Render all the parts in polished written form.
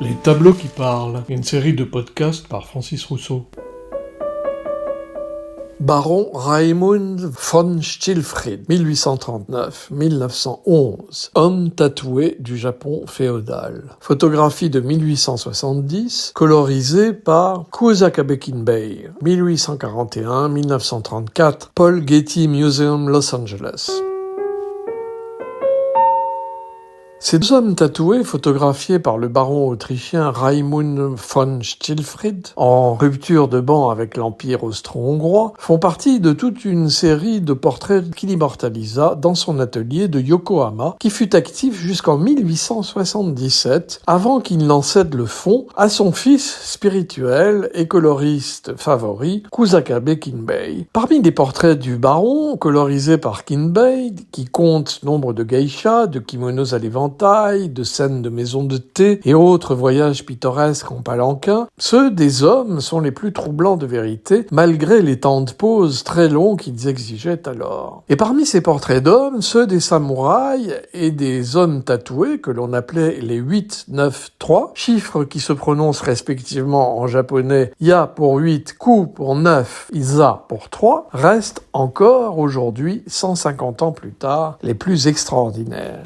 Les tableaux qui parlent, une série de podcasts par Francis Rousseau. Baron Raimund von Stillfried, 1839-1911, homme tatoué du Japon féodal. Photographie de 1870, colorisée par Kusakabe Kinbei, 1841-1934, Paul Getty Museum, Los Angeles. Ces deux hommes tatoués, photographiés par le baron autrichien Raimund von Stillfried, en rupture de ban avec l'Empire austro-hongrois, font partie de toute une série de portraits qu'il immortalisa dans son atelier de Yokohama, qui fut actif jusqu'en 1877, avant qu'il n'en cède le fond à son fils spirituel et coloriste favori, Kusakabe Kinbei. Parmi les portraits du baron, colorisés par Kinbei, qui compte nombre de geishas, de kimonos à l'éventail, de scènes de maisons de thé et autres voyages pittoresques en palanquin, ceux des hommes sont les plus troublants de vérité, malgré les temps de pause très longs qu'ils exigeaient alors. Et parmi ces portraits d'hommes, ceux des samouraïs et des hommes tatoués, que l'on appelait les 8, 9, 3, chiffres qui se prononcent respectivement en japonais ya pour 8, ku pour 9, isa pour 3, restent encore aujourd'hui, 150 ans plus tard, les plus extraordinaires.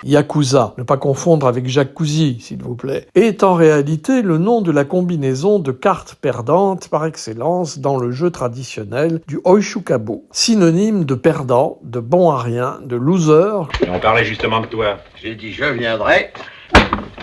Yakuza, ne pas confondre avec jacuzzi, s'il vous plaît, est en réalité le nom de la combinaison de cartes perdantes par excellence dans le jeu traditionnel du Oishukabo, synonyme de perdant, de bon à rien, de loser. On parlait justement de toi. J'ai dit je viendrai.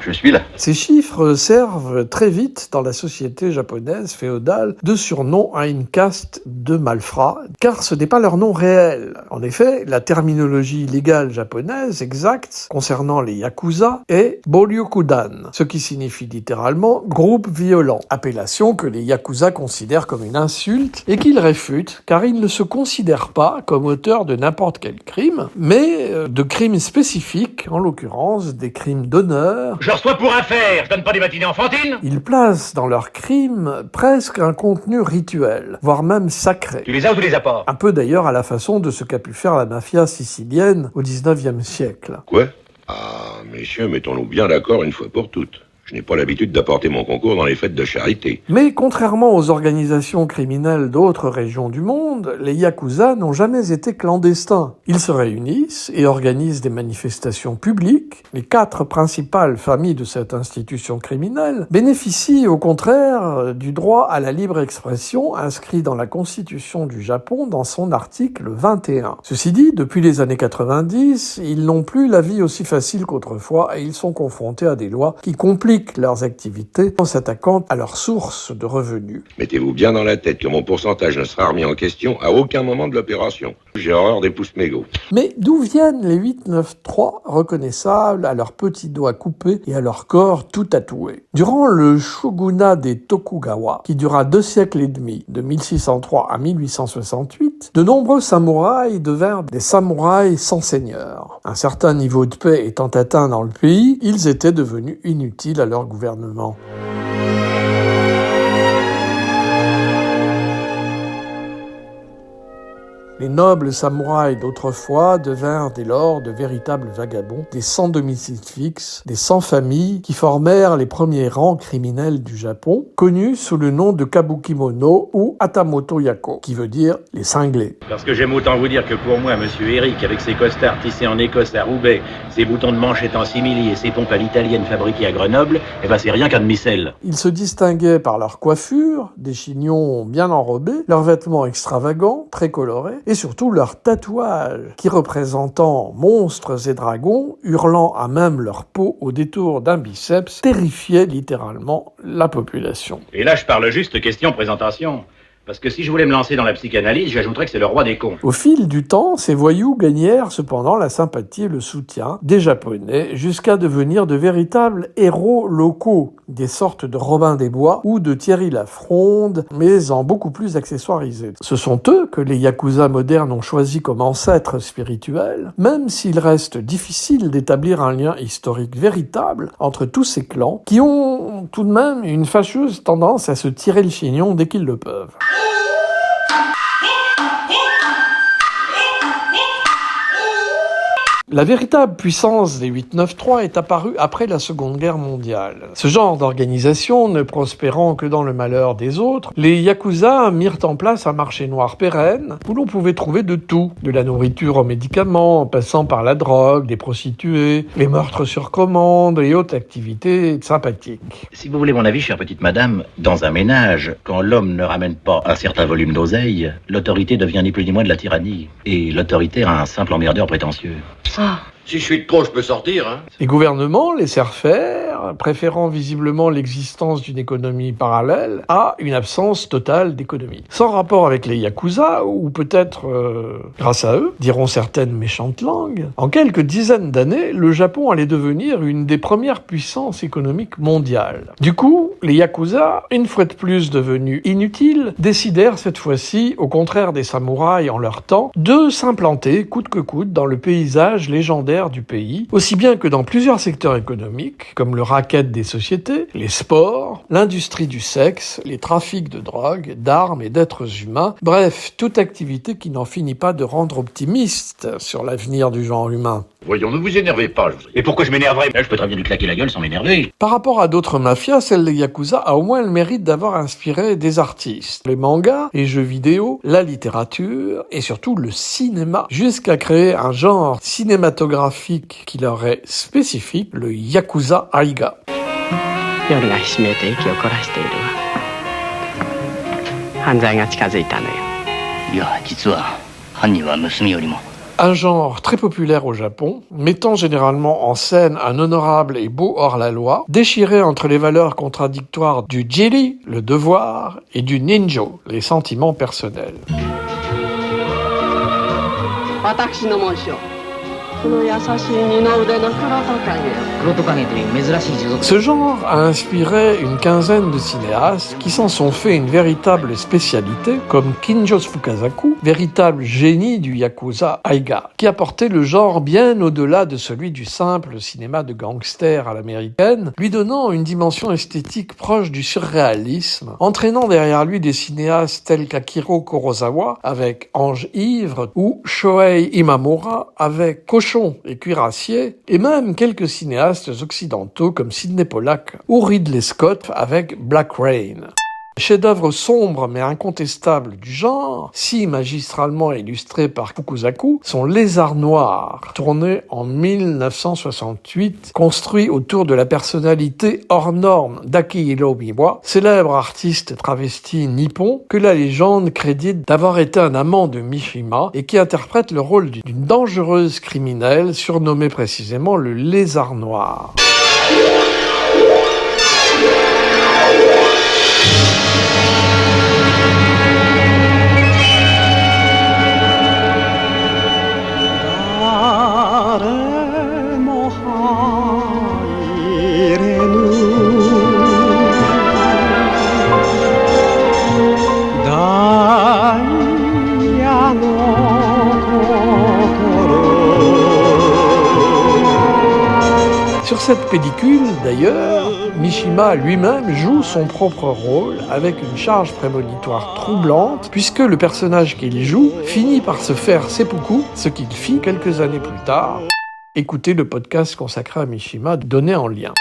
Je suis là. Ces chiffres servent très vite dans la société japonaise féodale de surnom à une caste de malfrats, car ce n'est pas leur nom réel. En effet, la terminologie légale japonaise exacte concernant les yakuza est Boryokudan, ce qui signifie littéralement groupe violent, appellation que les yakuza considèrent comme une insulte et qu'ils réfutent, car ils ne se considèrent pas comme auteurs de n'importe quel crime, mais de crimes spécifiques, en l'occurrence des crimes d'honneur. Je reçois pour un fer, je donne pas des matinées enfantines. Ils placent dans leurs crimes presque un contenu rituel, voire même sacré. Tu les as ou tu les as pas? Un peu d'ailleurs à la façon de ce qu'a pu faire la mafia sicilienne au XIXe siècle. Quoi? Ah, messieurs, mettons-nous bien d'accord une fois pour toutes. Je n'ai pas l'habitude d'apporter mon concours dans les fêtes de charité. Mais contrairement aux organisations criminelles d'autres régions du monde, les yakuza n'ont jamais été clandestins. Ils se réunissent et organisent des manifestations publiques. Les 4 principales familles de cette institution criminelle bénéficient au contraire du droit à la libre expression inscrit dans la Constitution du Japon dans son article 21. Ceci dit, depuis les années 90, ils n'ont plus la vie aussi facile qu'autrefois et ils sont confrontés à des lois qui compliquent leurs activités en s'attaquant à leurs sources de revenus. Mettez-vous bien dans la tête que mon pourcentage ne sera remis en question à aucun moment de l'opération. J'ai horreur des pouces mégots. Mais d'où viennent les 8, 9, 3 reconnaissables à leurs petits doigts coupés et à leur corps tout tatoué? Durant le shogunat des Tokugawa, qui dura 2 siècles et demi, de 1603 à 1868, de nombreux samouraïs devinrent des samouraïs sans seigneur. Un certain niveau de paix étant atteint dans le pays, ils étaient devenus inutiles à leur gouvernement. Les nobles samouraïs d'autrefois devinrent dès lors de véritables vagabonds, des sans domicile fixe, des sans famille qui formèrent les premiers rangs criminels du Japon, connus sous le nom de Kabukimono ou Hatamoto Yako, qui veut dire les cinglés. Parce que j'aime autant vous dire que pour moi, monsieur Eric, avec ses costards tissés en Écosse à Roubaix, ses boutons de manchette en simili et ses pompes à l'italienne fabriquées à Grenoble, c'est rien qu'un demi-sel. Ils se distinguaient par leur coiffure, des chignons bien enrobés, leurs vêtements extravagants, très colorés, et surtout leurs tatouages, qui représentant monstres et dragons, hurlant à même leur peau au détour d'un biceps, terrifiaient littéralement la population. Et là, je parle juste question présentation. Parce que si je voulais me lancer dans la psychanalyse, j'ajouterais que c'est le roi des cons. Au fil du temps, ces voyous gagnèrent cependant la sympathie et le soutien des Japonais jusqu'à devenir de véritables héros locaux, des sortes de Robin des Bois ou de Thierry Lafronde, mais en beaucoup plus accessoirisés. Ce sont eux que les yakuza modernes ont choisi comme ancêtres spirituels, même s'il reste difficile d'établir un lien historique véritable entre tous ces clans qui ont tout de même une fâcheuse tendance à se tirer le chignon dès qu'ils le peuvent. La véritable puissance des 893 est apparue après la Seconde Guerre mondiale. Ce genre d'organisation ne prospérant que dans le malheur des autres, les Yakuza mirent en place un marché noir pérenne où l'on pouvait trouver de tout, de la nourriture aux médicaments, en passant par la drogue, des prostituées, les meurtres sur commande et autres activités sympathiques. Si vous voulez mon avis, chère petite madame, dans un ménage, quand l'homme ne ramène pas un certain volume d'oseille, l'autorité devient ni plus ni moins de la tyrannie. Et l'autoritaire a un simple emmerdeur prétentieux. Si je suis de trop, je peux sortir, hein. Les gouvernements laissèrent faire, préférant visiblement l'existence d'une économie parallèle à une absence totale d'économie. Sans rapport avec les Yakuza, ou peut-être grâce à eux, diront certaines méchantes langues, en quelques dizaines d'années, le Japon allait devenir une des premières puissances économiques mondiales. Du coup, les Yakuza, une fois de plus devenus inutiles, décidèrent cette fois-ci, au contraire des samouraïs en leur temps, de s'implanter coûte que coûte dans le paysage légendaire du pays, aussi bien que dans plusieurs secteurs économiques, comme le racket des sociétés, les sports, l'industrie du sexe, les trafics de drogue, d'armes et d'êtres humains, bref, toute activité qui n'en finit pas de rendre optimiste sur l'avenir du genre humain. Voyons, ne vous énervez pas, je vous... Et pourquoi je m'énerverais? Là, je peux très bien lui claquer la gueule sans m'énerver. Par rapport à d'autres mafias, celle des Yakuza a au moins le mérite d'avoir inspiré des artistes. Les mangas, les jeux vidéo, la littérature et surtout le cinéma, jusqu'à créer un genre cinématographique qui leur est spécifique, le Yakuza Aiga. Un genre très populaire au Japon, mettant généralement en scène un honorable et beau hors-la-loi, déchiré entre les valeurs contradictoires du jiri, le devoir, et du ninjo, les sentiments personnels. Ce genre a inspiré une quinzaine de cinéastes qui s'en sont fait une véritable spécialité, comme Kinjo Fukasaku, véritable génie du Yakuza Aiga, qui a porté le genre bien au-delà de celui du simple cinéma de gangster à l'américaine, lui donnant une dimension esthétique proche du surréalisme, entraînant derrière lui des cinéastes tels qu'Akira Kurosawa avec Ange ivre ou Shohei Imamura avec Cochon et Cuirassier, et même quelques cinéastes occidentaux comme Sidney Pollack ou Ridley Scott avec Black Rain. Chef-d'œuvre sombre mais incontestable du genre, si magistralement illustré par Fukasaku, sont Lézard Noir, tourné en 1968, construit autour de la personnalité hors norme d'Akihiro Miwa, célèbre artiste travesti nippon que la légende crédite d'avoir été un amant de Mishima et qui interprète le rôle d'une dangereuse criminelle surnommée précisément le Lézard Noir. Sur cette pellicule, d'ailleurs, Mishima lui-même joue son propre rôle avec une charge prémonitoire troublante, puisque le personnage qu'il joue finit par se faire seppuku, ce qu'il fit quelques années plus tard. Écoutez le podcast consacré à Mishima donné en lien.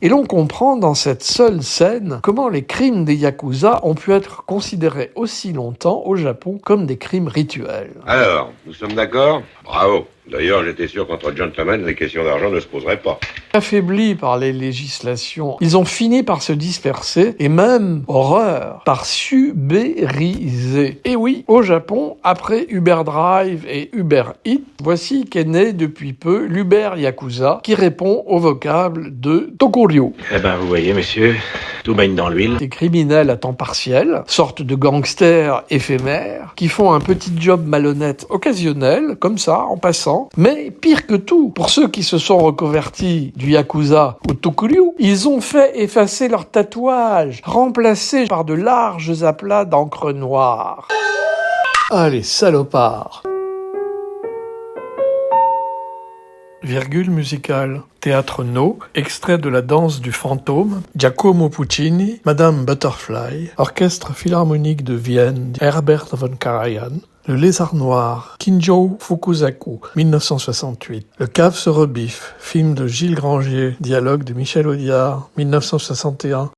Et l'on comprend dans cette seule scène comment les crimes des Yakuza ont pu être considérés aussi longtemps au Japon comme des crimes rituels. Alors, nous sommes d'accord? Bravo. D'ailleurs, j'étais sûr qu'entre gentlemen, les questions d'argent ne se poseraient pas. Affaiblis par les législations, ils ont fini par se disperser et même, horreur, par s'ubériser. Et oui, au Japon, après Uber Drive et Uber Eats, voici qu'est né depuis peu l'Uber Yakuza qui répond au vocable de Tokuryu. Eh ben, vous voyez, monsieur, tout baigne dans l'huile. Des criminels à temps partiel, sorte de gangsters éphémères, qui font un petit job malhonnête occasionnel, comme ça, en passant. Mais pire que tout, pour ceux qui se sont reconvertis du Yakuza au Tokuryu, ils ont fait effacer leurs tatouages, remplacés par de larges aplats d'encre noire. Allez, salopards! virgule musicale. Théâtre No, extrait de la danse du fantôme, Giacomo Puccini, Madame Butterfly, Orchestre philharmonique de Vienne, Herbert von Karajan, Le Lézard Noir, Kinjo Fukusaku, 1968. Le Cave se rebiffe, film de Gilles Granger, dialogue de Michel Audiard, 1961.